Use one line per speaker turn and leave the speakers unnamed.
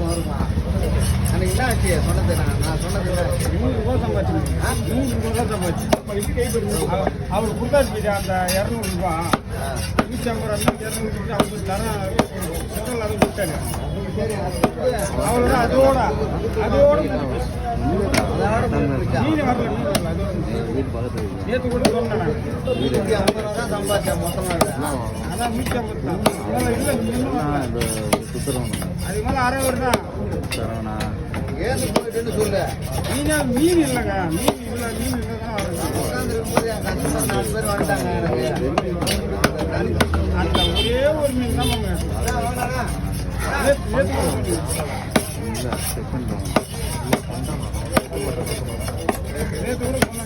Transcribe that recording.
வருமா அன்னைக்கு என்ன ஆச்சு சொன்னது நான் சொன்னது
₹100 சம்பாதிச்சு ₹100 சம்பாதிச்சு அவர் கொடுத்தாச்சு அந்த ₹200 ₹150 அவருக்கு தரம் சென்ட்ரல் அதை கொடுத்தாரு அவ்வளோதான் அதோட மீன் வரல நேற்று கூட சொன்னேன்
₹50 தான் சம்பாதிச்சேன் மொத்தமாக
அதான் ₹150 தான் அது மேலே ₹60 தான்
ஏன்னு போயிட்டுன்னு சொல்லு
மீன் இல்லைங்க மீன் இல்லைதான்
உட்காந்துருக்கும்போது என் கஸ்டமர் 4 பேர் வந்துட்டாங்க எனக்கு
அந்த ஒரே ஒரு மீன் தான் நேற்று கூட சொன்னாங்க